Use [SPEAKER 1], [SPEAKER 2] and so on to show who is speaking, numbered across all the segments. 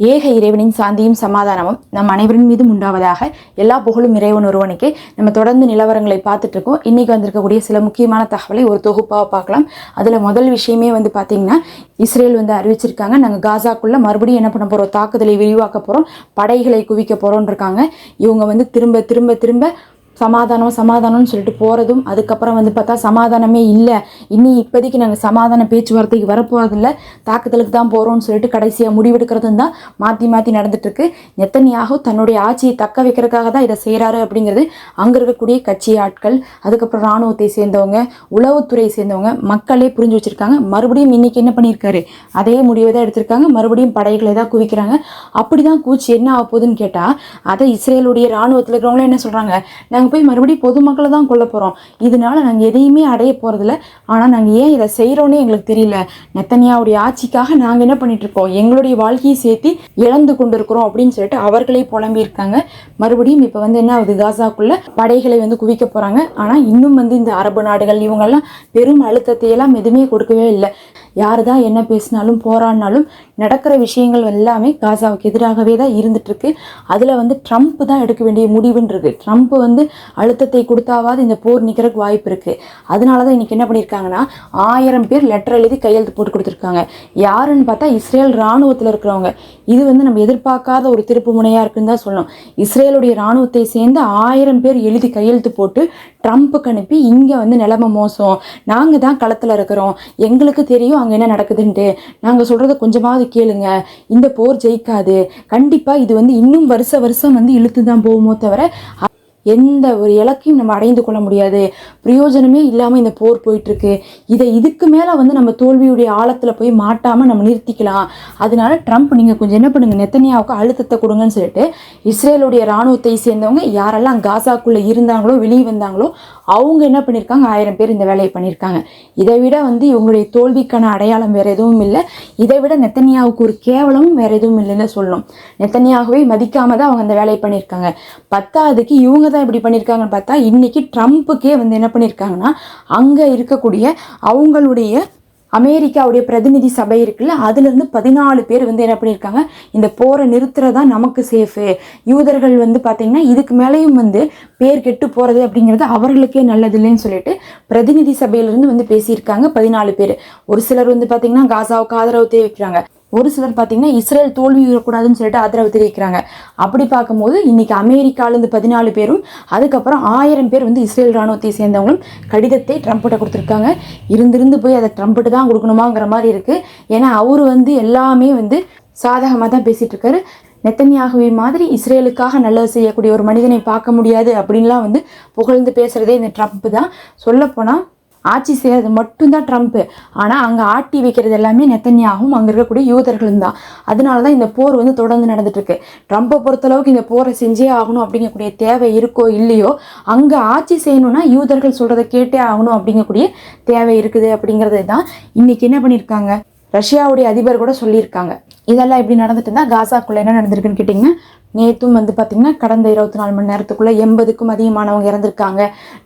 [SPEAKER 1] ஏக இறைவனின் சாந்தியும் சமாதானமும் நம் அனைவரின் மீதும் உண்டாவதாக. எல்லா புகழும் இறைவன் ஒருவனுக்கு. நம்ம தொடர்ந்து நிலவரங்களை பார்த்துட்டு இருக்கோம். இன்னைக்கு வந்திருக்கக்கூடிய சில முக்கியமான தகவலை ஒரு தொகுப்பாக பார்க்கலாம். அதில் முதல் விஷயமே பார்த்தீங்கன்னா, இஸ்ரேல் அறிவிச்சிருக்காங்க, நாங்கள் காசாக்குள்ள மறுபடியும் என்ன பண்ண போகிறோம், தாக்குதலை விரிவாக்க போகிறோம், படைகளை குவிக்க போகிறோன்னு இருக்காங்க. இவங்க திரும்ப திரும்ப திரும்ப சமாதானம்னு சொல்லிட்டு போகிறதும், அதுக்கப்புறம் பார்த்தா சமாதானமே இல்லை, இப்போதைக்கு நாங்கள் சமாதான பேச்சுவார்த்தைக்கு வரப்போகிறதில்ல, தாக்குதலுக்கு தான் போகிறோம்னு சொல்லிட்டு கடைசியாக முடிவெடுக்கிறதும் தான் மாற்றி நடந்துட்டுருக்கு. நெத்தன்யாகு தன்னுடைய ஆட்சியை தக்க வைக்கிறதுக்காக தான் இதை செய்கிறாரு அப்படிங்கிறது அங்கே இருக்கக்கூடிய கட்சி ஆட்கள், அதுக்கப்புறம் இராணுவத்தை சேர்ந்தவங்க, உளவுத்துறை சேர்ந்தவங்க, மக்களே புரிஞ்சு வச்சுருக்காங்க. மறுபடியும் இன்றைக்கி என்ன பண்ணியிருக்காரு, அதே முடிவை தான் எடுத்திருக்காங்க. மறுபடியும் படைகளை தான் குவிக்கிறாங்க. அப்படி தான் கூச்சு என்ன ஆக போகுதுன்னு கேட்டால், அதை இஸ்ரேலுடைய இராணுவத்தில் இருக்கிறவங்களும் என்ன சொல்கிறாங்க, போய் மறுபடியும் பொதுமக்களை தான் கொல்ல போகிறோம், இதனால நாங்கள் எதையுமே அடைய போகிறதில்ல, ஆனால் நாங்கள் ஏன் இதை செய்கிறோன்னே எங்களுக்கு தெரியல, நெத்தன்யாவுடைய ஆட்சிக்காக நாங்கள் என்ன பண்ணிட்டு இருக்கோம், எங்களுடைய வாழ்க்கையை சேர்த்து இழந்து கொண்டு இருக்கிறோம் அப்படின்னு சொல்லிட்டு அவர்களே புலம்பியிருக்காங்க. மறுபடியும் இப்போ என்ன ஆகுது, காசாக்குள்ள படைகளை குவிக்க போகிறாங்க. ஆனால் இன்னும் இந்த அரபு நாடுகள் இவங்கெல்லாம் பெரும் அழுத்தத்தை எல்லாம் எதுவுமே கொடுக்கவே இல்லை. யார் தான் என்ன பேசினாலும் போராடினாலும் நடக்கிற விஷயங்கள் எல்லாமே காசாவுக்கு எதிராகவே தான் இருந்துகிட்ருக்கு. அதில் ட்ரம்ப் தான் எடுக்க வேண்டிய முடிவுன்னு இருக்குது. ட்ரம்ப் அழுத்தத்தை கொடுத்தாவது இந்த போர் நிற்கிறதுக்கு வாய்ப்பு இருக்குது. அதனால தான் இன்றைக்கி என்ன பண்ணியிருக்காங்கன்னா, 1000 பேர் லெட்டர் எழுதி கையெழுத்து போட்டு கொடுத்துருக்காங்க. யாருன்னு பார்த்தா இஸ்ரேல் இராணுவத்தில் இருக்கிறவங்க. இது நம்ம எதிர்பார்க்காத ஒரு திருப்பு முனையாக இருக்குன்னு தான் சொல்லணும். இஸ்ரேலுடைய இராணுவத்தை சேர்ந்து 1000 பேர் எழுதி கையெழுத்து போட்டு ட்ரம்ப்புக்கு அனுப்பி, இங்கே நிலைமை மோசம், நாங்கள் தான் களத்தில் இருக்கிறோம், எங்களுக்கு தெரியும் அங்கே என்ன நடக்குதுன்ட்டு, நாங்கள் சொல்கிறத கொஞ்சமாவது கேளுங்க, இந்த போர் ஜெயிக்காது, கண்டிப்பாக இது இன்னும் வருஷம் இழுத்து தான் போகுமோ தவிர எந்த ஒரு இலக்கையும் நம்ம அடைந்து கொள்ள முடியாது, பிரயோஜனமே இல்லாமல் இந்த போர் போயிட்டுருக்கு, இதுக்கு மேலே நம்ம தோல்வியுடைய ஆழத்தில் போய் மாட்டாமல் நம்ம நிறுத்திக்கலாம். அதனால ட்ரம்ப் நீங்கள் கொஞ்சம் என்ன பண்ணுங்கள், நெத்தன்யாவுக்கு அழுத்தத்தை கொடுங்கன்னு சொல்லிட்டு இஸ்ரேலுடைய இராணுவத்தை சேர்ந்தவங்க யாரெல்லாம் காசாக்குள்ளே இருந்தாங்களோ வெளியே வந்தாங்களோ அவங்க என்ன பண்ணியிருக்காங்க, 1000 பேர் இந்த வேலையை பண்ணியிருக்காங்க. இதை விட இவங்களுடைய தோல்விக்கான அடையாளம் வேறு எதுவும் இல்லை. இதை விட நெத்தன்யாவுக்கு ஒரு கேவலமும் வேறு எதுவும் இல்லைன்னு சொல்லணும். நெத்தன்யாகவே மதிக்காம தான் அவங்க அந்த வேலையை பண்ணியிருக்காங்க. பத்தாவதுக்கு இவங்க தான் இப்படி பண்ணியிருக்காங்கன்னு பார்த்தா, இன்னைக்கு ட்ரம்ப்புக்கே என்ன பண்ணியிருக்காங்கன்னா, அங்கே இருக்கக்கூடிய அவங்களுடைய அமெரிக்காவுடைய பிரதிநிதி சபை இருக்குல்ல, அதுலேருந்து 14 பேர் என்ன பண்ணியிருக்காங்க, இந்த போரை நிறுத்துறதா நமக்கு சேஃபு, யூதர்கள் பார்த்தீங்கன்னா இதுக்கு மேலேயும் பேர் கெட்டு போகிறது அப்படிங்கிறது அவர்களுக்கே நல்லது இல்லைன்னு சொல்லிட்டு பிரதிநிதி சபையிலேருந்து பேசியிருக்காங்க 14 பேர். ஒரு சிலர் பார்த்தீங்கன்னா காசாவுக்கு ஆதரவு தெரிவிக்கிறாங்க, ஒரு சிலர் பார்த்தீங்கன்னா இஸ்ரேல் தோல்வி வரக்கூடாதுன்னு சொல்லிட்டு ஆதரவு தெரிவிக்கிறாங்க. அப்படி பார்க்கும்போது இன்னைக்கு அமெரிக்காவிலேருந்து 14 பேரும், அதுக்கப்புறம் 1000 பேர் இஸ்ரேல் இராணுவத்தை சேர்ந்தவங்களும் கடிதத்தை ட்ரம்ப்கிட்ட கொடுத்துருக்காங்க. இருந்து போய் அதை ட்ரம்ப்கிட்ட தான் கொடுக்கணுமாங்கிற மாதிரி இருக்குது. ஏன்னா அவர் எல்லாமே சாதகமாக தான் பேசிகிட்டு இருக்காரு. நெத்தன்யாகுவை மாதிரி இஸ்ரேலுக்காக நல்லது செய்யக்கூடிய ஒரு மனிதனை பார்க்க முடியாது அப்படின்லாம் புகழ்ந்து பேசுகிறதே இந்த ட்ரம்ப் தான். சொல்லப்போனால் ஆட்சி செய்கிறது மட்டும்தான் ட்ரம்ப்பு, ஆனால் அங்கே ஆட்டி வைக்கிறது எல்லாமே நெத்தன்யாகும் அங்கே இருக்கக்கூடிய யூதர்களும் தான். அதனால தான் இந்த போர் தொடர்ந்து நடந்துட்டுருக்கு. ட்ரம்ப்பை பொறுத்தளவுக்கு இந்த போரை செஞ்சே ஆகணும் அப்படிங்கக்கூடிய தேவை இருக்கோ இல்லையோ, அங்கே ஆட்சி செய்யணும்னா யூதர்கள் சொல்கிறத கேட்டே ஆகணும் அப்படிங்கக்கூடிய தேவை இருக்குது. அப்படிங்கிறது தான் இன்றைக்கி என்ன பண்ணியிருக்காங்க, ரஷ்யாவுடைய அதிபர் கூட சொல்லியிருக்காங்க. இதெல்லாம் எப்படி நடந்துட்டு இருந்தால் காசாக்குள்ளே என்ன நடந்திருக்குன்னு கேட்டிங்கன்னா, நேற்றும் பார்த்திங்கன்னா கடந்த 24 மணி நேரத்துக்குள்ளே 80க்கும் அதிகமானவங்க இறந்துருக்காங்க,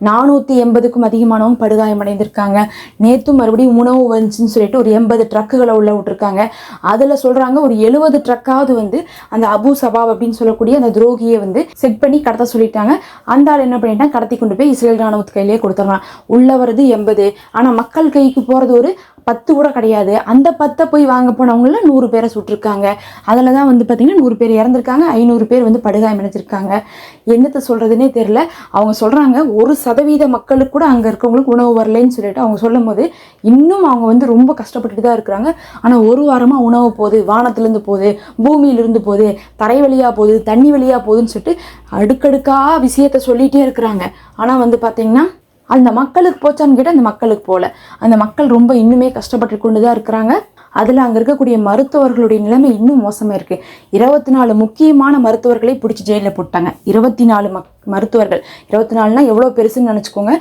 [SPEAKER 1] 480க்கும் அதிகமானவங்க படுகாயமடைந்திருக்காங்க. நேற்றும் மறுபடியும் உணவு வந்துச்சுன்னு சொல்லிட்டு ஒரு 80 ட்ரக்குகளை உள்ள விட்டுருக்காங்க. அதில் சொல்கிறாங்க ஒரு 70 ட்ரக்காவது அந்த அபு சபாப் அப்படின்னு சொல்லக்கூடிய அந்த துரோகியை செட் பண்ணி கடத்த சொல்லிட்டாங்க. அந்த ஆள் என்ன பண்ணிட்டான், கடத்தி கொண்டு போய் இஸ்ரேல் இராணுவத்து கையிலேயே கொடுத்துட்றான். உள்ள வருது 80, ஆனால் மக்கள் கைக்கு போகிறது ஒரு 10 கூட கிடையாது. அந்த 10 போய் வாங்க போனவங்கள 100 பேரை சுட்டிருக்காங்க. அதில் தான் பார்த்திங்கன்னா 100 பேர் இறந்துருக்காங்க, 500 பேர் படுகாயம் அடைஞ்சிருக்காங்க. என்னத்தை சொல்கிறதுனே தெரில. அவங்க சொல்கிறாங்க 1% மக்களுக்கு கூட அங்கே இருக்கவங்களுக்கு உணவு வரலைன்னு சொல்லிட்டு அவங்க சொல்லும் போது இன்னும் அவங்க ரொம்ப கஷ்டப்பட்டுட்டு தான் இருக்கிறாங்க. ஆனால் ஒரு வாரமாக உணவு போகுது, வானத்துலேருந்து போகுது, பூமியிலிருந்து போகுது, தரை வழியாக போகுது, தண்ணி வழியாக போகுதுன்னு சொல்லிட்டு அடுக்கடுக்காக விஷயத்தை சொல்லிகிட்டே இருக்கிறாங்க. ஆனால் பார்த்திங்கன்னா அந்த மக்களுக்கு போச்சான்னு கேட்டால் அந்த மக்களுக்கு போகல. அந்த மக்கள் ரொம்ப இன்னுமே கஷ்டப்பட்டு கொண்டு தான் இருக்கிறாங்க. அதில் அங்கே இருக்கக்கூடிய மருத்துவர்களுடைய நிலைமை இன்னும் மோசமாக இருக்குது. 24 முக்கியமான மருத்துவர்களை பிடிச்சி ஜெயிலில் போட்டாங்க. 24 மருத்துவர்கள். 24னா எவ்வளோ பெருசுன்னு நினச்சிக்கோங்க.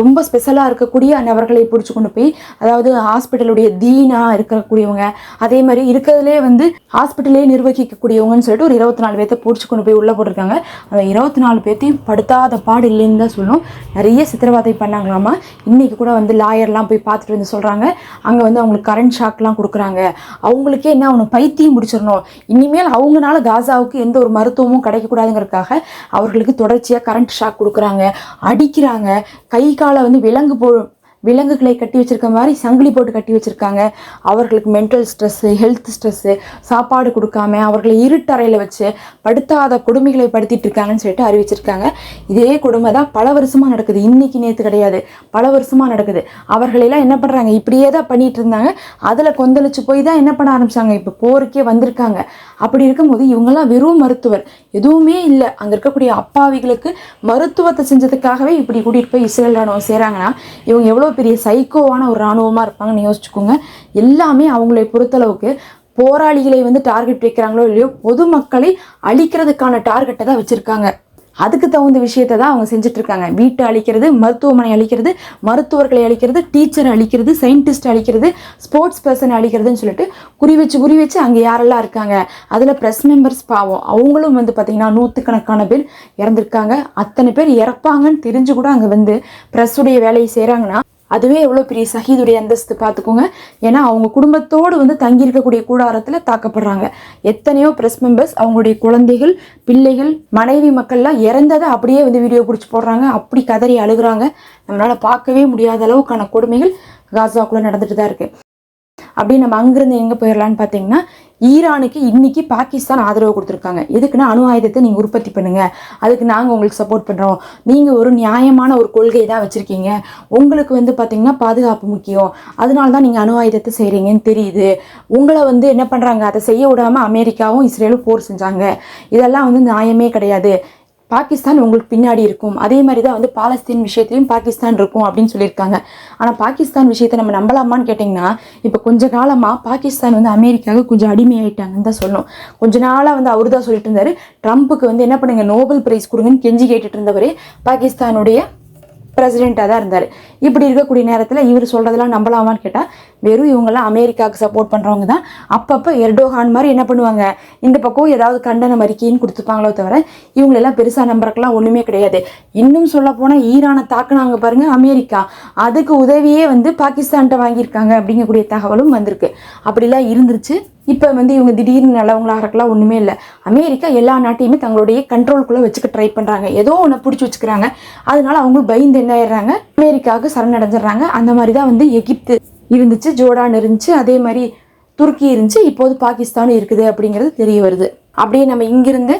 [SPEAKER 1] ரொம்ப ஸ்பெஷலாக இருக்கக்கூடிய நபர்களை பிடிச்சி கொண்டு போய், அதாவது ஹாஸ்பிட்டலுடைய தீனாக இருக்கக்கூடியவங்க, அதே மாதிரி இருக்கிறதுலே வந்து ஹாஸ்பிட்டலே நிர்வகிக்கக்கூடியவங்கன்னு சொல்லிட்டு ஒரு 24 பேர்த்த பிடிச்சி கொண்டு போய் உள்ளே போட்டிருக்காங்க. அந்த 24 பேர்த்தையும் படுத்தாத பாடு இல்லைன்னு தான் சொல்லணும். நிறைய சித்திரவதை பண்ணாங்களாமா. இன்றைக்கி கூட வந்து லாயர்லாம் போய் பார்த்துட்டு வந்து சொல்கிறாங்க, அங்கே வந்து அவங்களுக்கு கரண்ட் ஷாக்லாம் கொடுக்குறாங்க. அவங்களுக்கே என்ன அவனு பைத்தியம் பிடிச்சிடணும், இனிமேல் அவங்களால காசாவுக்கு எந்த ஒரு மருத்துவமும் கிடைக்கக்கூடாதுங்கிறதுக்காக அவர்களுக்கு தொடர்ச்சியாக கரண்ட் ஷாக் கொடுக்குறாங்க, அடிக்கிறாங்க. கை காலை வந்து விலங்குகளை கட்டி வச்சிருக்க மாதிரி சங்கிலி போட்டு கட்டி வச்சுருக்காங்க. அவர்களுக்கு மென்டல் ஸ்ட்ரெஸ்ஸு, ஹெல்த் ஸ்ட்ரெஸ்ஸு, சாப்பாடு கொடுக்காம அவர்களை இருட்டறையில் வச்சு படுத்தாத கொடுமைகளை படுத்திட்டு இருக்காங்கன்னு சொல்லிட்டு அறிவிச்சிருக்காங்க. இதே கொடுமை தான் பல வருஷமாக நடக்குது. இன்றைக்கி நேற்று கிடையாது, பல வருஷமாக நடக்குது. அவர்களெல்லாம் என்ன பண்ணுறாங்க, இப்படியே தான் பண்ணிகிட்டு இருந்தாங்க. அதில் கொந்தளிச்சு போய் தான் என்ன பண்ண ஆரம்பித்தாங்க, இப்போ போருக்கே வந்திருக்காங்க. அப்படி இருக்கும்போது இவங்கெல்லாம் வெறும் மருத்துவர், எதுவுமே இல்லை. அங்கே இருக்கக்கூடிய அப்பாவிகளுக்கு மருத்துவத்தை செஞ்சதுக்காகவே இப்படி கூட்டிகிட்டு போய் இஸ்ரேல் ராணுவம் செய்கிறாங்கன்னா இவங்க எவ்வளோ பெரிய சைக்கோவான ஒரு இராணுவமாக இருப்பாங்கன்னு யோசிச்சுக்கோங்க. எல்லாமே அவங்களை பொறுத்தளவுக்கு போராளிகளை வந்து டார்கெட் வைக்கிறாங்களோ இல்லையோ, பொதுமக்களை அழிக்கிறதுக்கான டார்கெட்டை தான் வச்சுருக்காங்க. அதுக்கு தகுந்த விஷயத்தை தான் அவங்க செஞ்சிட்ருக்காங்க. வீட்டை அழிக்கிறது, மருத்துவமனை அழிக்கிறது, மருத்துவர்களை அழிக்கிறது, டீச்சரை அழிக்கிறது, சயின்டிஸ்ட் அழிக்கிறது, ஸ்போர்ட்ஸ் பர்சனை அழிக்கிறதுன்னு சொல்லிட்டு குறி வச்சு அங்கே யாரெல்லாம் இருக்காங்க. அதில் ப்ரெஸ் மெம்பர்ஸ் பாவம், அவங்களும் வந்து பார்த்திங்கன்னா 100கணக்கான பேர் இறந்துருக்காங்க. அத்தனை பேர் இறப்பாங்கன்னு தெரிஞ்சு கூட அங்கே வந்து ப்ரெஸ்ஸுடைய வேலையை செய்கிறாங்கன்னா அதுவே எவ்வளோ பெரிய ஷஹீதுடைய அந்தஸ்து பார்த்துக்கோங்க. ஏன்னா அவங்க குடும்பத்தோடு வந்து தங்கியிருக்கக்கூடிய கூடாரத்தில் தாக்கப்படுறாங்க. எத்தனையோ ப்ரெஸ் மெம்பர்ஸ் அவங்களுடைய குழந்தைகள், பிள்ளைகள், மனைவி மக்கள்லாம் இறந்ததை அப்படியே வந்து வீடியோ பிடிச்சி போடுறாங்க. அப்படி கதறி அழுகுறாங்க. நம்மளால் பார்க்கவே முடியாத அளவுக்கான கொடுமைகள் காசாக்குள்ளே நடந்துட்டு தான் இருக்குது. அப்படி நம்ம அங்கிருந்து எங்கே போயிடலான்னு பார்த்தீங்கன்னா, ஈரானுக்கு இன்னைக்கு பாகிஸ்தான் ஆதரவு கொடுத்துருக்காங்க. எதுக்குன்னா, அணு ஆயுதத்தை நீங்கள் உற்பத்தி பண்ணுங்கள், அதுக்கு நாங்கள் உங்களுக்கு சப்போர்ட் பண்ணுறோம், நீங்கள் ஒரு நியாயமான ஒரு கொள்கை தான் வச்சுருக்கீங்க, உங்களுக்கு வந்து பார்த்திங்கன்னா பாதுகாப்பு முக்கியம், அதனால தான் நீங்கள் அணு ஆயுதத்தை செய்கிறீங்கன்னு தெரியுது. உங்களை வந்து என்ன பண்ணுறாங்க, அதை செய்ய விடாமல் அமெரிக்காவும் இஸ்ரேலும் போர் செஞ்சாங்க. இதெல்லாம் வந்து நியாயமே கிடையாது. பாகிஸ்தான் உங்களுக்கு பின்னாடி இருக்கும். அதே மாதிரி தான் வந்து பாலஸ்தீன் விஷயத்துலையும் பாகிஸ்தான் இருக்கும் அப்படின்னு சொல்லியிருக்காங்க. ஆனால் பாகிஸ்தான் விஷயத்தை நம்ம நம்பலாமான்னு கேட்டிங்கன்னா, இப்போ கொஞ்ச காலமாக பாகிஸ்தான் வந்து அமெரிக்காவுக்கு கொஞ்சம் அடிமையாயிட்டாங்கன்னு தான் சொல்லணும். கொஞ்ச நாளாக வந்து அவரு தான் சொல்லிட்டு இருந்தார், ட்ரம்ப்புக்கு வந்து என்ன பண்ணுங்க, நோபல் பிரைஸ் கொடுங்கன்னு கெஞ்சி கேட்டுட்டு இருந்தவரே பாகிஸ்தானுடைய பிரசிடெண்ட்டாக தான் இருந்தார். இப்படி இருக்கக்கூடிய நேரத்தில் இவர் சொல்கிறதெல்லாம் நம்பலாமான்னு கேட்டால், வெறும் இவங்கெல்லாம் அமெரிக்காவுக்கு சப்போர்ட் பண்ணுறவங்க தான். அப்பப்போ எர்டோகான் மாதிரி என்ன பண்ணுவாங்க, இந்த பக்கம் ஏதாவது கண்டனம் அறிக்கைன்னு கொடுத்துப்பாங்களோ தவிர இவங்களெல்லாம் பெருசாக நம்புறதுக்கெல்லாம் ஒன்றுமே கிடையாது. இன்னும் சொல்ல போனால் ஈரானை தாக்குனாங்க பாருங்கள் அமெரிக்கா, அதுக்கு உதவியே வந்து பாகிஸ்தான்கிட்ட வாங்கியிருக்காங்க அப்படிங்கக்கூடிய தகவலும் வந்திருக்கு. அப்படிலாம் இருந்துருச்சு. இப்போ வந்து இவங்க திடீர்னு நல்லவங்களாகிறதுலாம் ஒன்றுமே இல்லை. அமெரிக்கா எல்லா நாட்டையுமே தங்களுடைய கண்ட்ரோல்குள்ளே வச்சுக்க ட்ரை பண்ணுறாங்க. ஏதோ ஒன்று பிடிச்சி வச்சுக்கிறாங்க. அதனால அவங்க பயந்து என்ன ஆயிடுறாங்க, அமெரிக்காவுக்கு சரணடைஞ்சிடுறாங்க. அந்த மாதிரி தான் வந்து எகிப்து இருந்துச்சு, ஜோர்டான் இருந்துச்சு, அதே மாதிரி துருக்கி இருந்துச்சு, இப்போது பாகிஸ்தானும் இருக்குது அப்படிங்கிறது தெரிய வருது. அப்படியே நம்ம இங்கிருந்து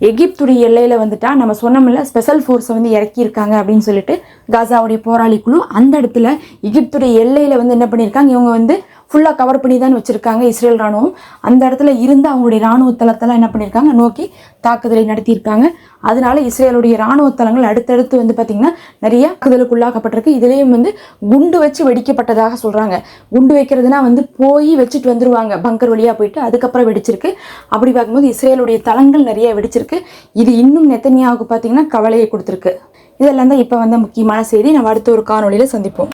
[SPEAKER 1] எகிப்துடைய எல்லையில் வந்துட்டா, நம்ம சொன்னோம்ல ஸ்பெஷல் ஃபோர்ஸை வந்து இறக்கியிருக்காங்க அப்படின்னு சொல்லிட்டு காசாவுடைய போராளி குழு, அந்த இடத்துல எகிப்துடைய எல்லையில் வந்து என்ன பண்ணியிருக்காங்க, இவங்க வந்து ஃபுல்லாக கவர் பண்ணி தான் வச்சுருக்காங்க இஸ்ரேல் ராணுவம். அந்த இடத்துல இருந்து அவங்களுடைய இராணுவ தளத்தெல்லாம் என்ன பண்ணியிருக்காங்க, நோக்கி தாக்குதலை நடத்தியிருக்காங்க. அதனால இஸ்ரேலுடைய இராணுவ தளங்கள் அடுத்தடுத்து வந்து பார்த்திங்கன்னா நிறைய தாக்குதலுக்குள்ளாக்கப்பட்டிருக்கு. இதுலேயும் வந்து குண்டு வச்சு வெடிக்கப்பட்டதாக சொல்கிறாங்க. குண்டு வைக்கிறதுனா வந்து போய் வச்சுட்டு வந்துருவாங்க பங்கர் வழியாக போயிட்டு, அதுக்கப்புறம் வெடிச்சிருக்கு. அப்படி பார்க்கும்போது இஸ்ரேலுடைய தளங்கள் நிறைய வெடிச்சிருக்கு. இது இன்னும் நெத்தன்யாவுக்கு பார்த்திங்கன்னா கவலையை கொடுத்துருக்கு. இதெல்லாம் தான் இப்போ வந்த முக்கியமான செய்தி. நம்ம அடுத்த ஒரு காணொலியில் சந்திப்போம்.